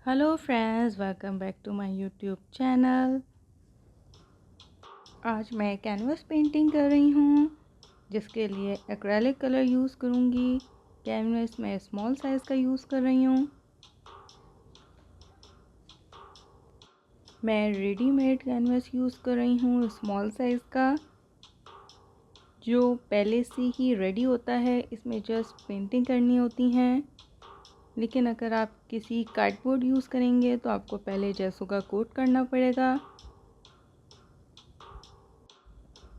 Hello friends, welcome back to my YouTube channel. आज मैं canvas painting कर रही हूँ, जिसके लिए एक्रेलिक कलर यूज़ करूँगी। कैनवस मैं स्मॉल साइज़ का यूज़ कर रही हूँ। मैं रेडीमेड कैनवस यूज़ कर रही हूँ स्मॉल साइज़ का, जो पहले से ही रेडी होता है। इसमें जस्ट पेंटिंग करनी होती हैं। लेकिन अगर आप किसी कार्डबोर्ड यूज़ करेंगे तो आपको पहले जेसो का कोट करना पड़ेगा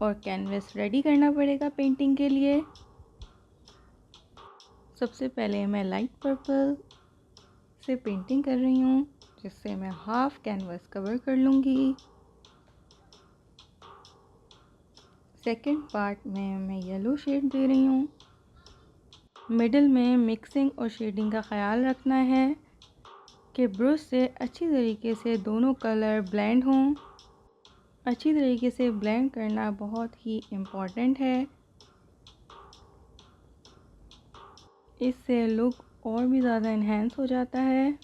और कैनवस रेडी करना पड़ेगा पेंटिंग के लिए। सबसे पहले मैं लाइट पर्पल से पेंटिंग कर रही हूँ, जिससे मैं हाफ कैनवस कवर कर लूँगी। सेकंड पार्ट में मैं येलो शेड दे रही हूँ। मिडिल में मिक्सिंग और शेडिंग का ख्याल रखना है कि ब्रश से अच्छी तरीके से दोनों कलर ब्लेंड हों। अच्छी तरीके से ब्लेंड करना बहुत ही इम्पॉर्टेंट है। इससे लुक और भी ज़्यादा इन्हेंस हो जाता है।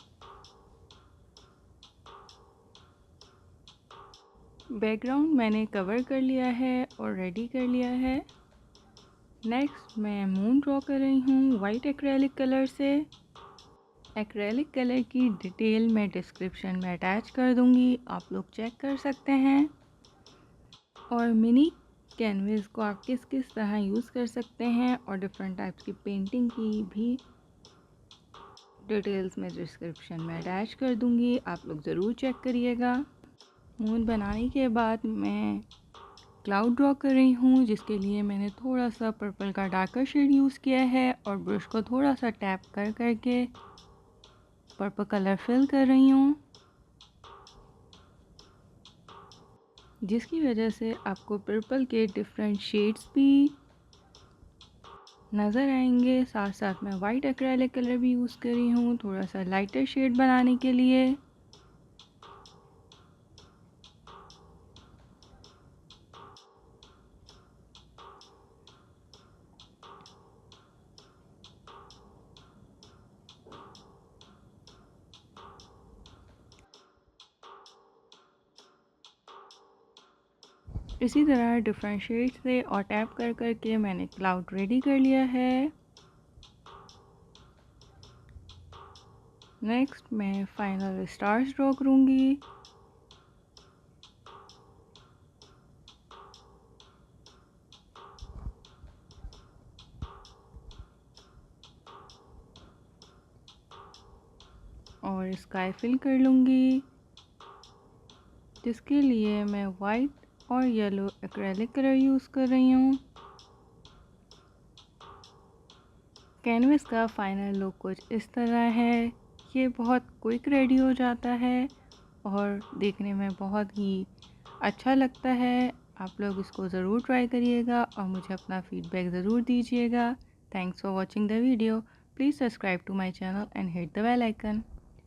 बैकग्राउंड मैंने कवर कर लिया है और रेडी कर लिया है। नेक्स्ट मैं मून ड्रॉ कर रही हूँ वाइट एक्रेलिक कलर से। एक्रेलिक कलर की डिटेल मैं डिस्क्रिप्शन में अटैच कर दूँगी, आप लोग चेक कर सकते हैं। और मिनी कैनवस को आप किस किस तरह यूज़ कर सकते हैं और डिफरेंट टाइप्स की पेंटिंग की भी डिटेल्स मैं डिस्क्रिप्शन में अटैच कर दूँगी, आप लोग ज़रूर चेक करिएगा। मून बनाने के बाद मैं क्लाउड ड्रॉ कर रही हूँ, जिसके लिए मैंने थोड़ा सा पर्पल का डार्कर शेड यूज़ किया है और ब्रश को थोड़ा सा टैप कर करके पर्पल कलर फिल कर रही हूँ, जिसकी वजह से आपको पर्पल के डिफरेंट शेड्स भी नज़र आएंगे। साथ साथ मैं वाइट एक्रेलिक कलर भी यूज़ कर रही हूँ थोड़ा सा लाइटर शेड बनाने के लिए। इसी तरह डिफरेंट शेड से और टैप कर करके मैंने क्लाउड रेडी कर लिया है। नेक्स्ट मैं फाइनल स्टार्स ड्रॉ करूँगी। और स्काई फिल कर लूँगी, जिसके लिए मैं वाइट और येलो एक्रेलिक कलर यूज़ कर रही हूँ। कैनवस का फाइनल लुक कुछ इस तरह है। ये बहुत क्विक रेडी हो जाता है और देखने में बहुत ही अच्छा लगता है। आप लोग इसको ज़रूर ट्राई करिएगा और मुझे अपना फीडबैक ज़रूर दीजिएगा। Thanks for watching the video. Please subscribe to my channel and hit the bell icon.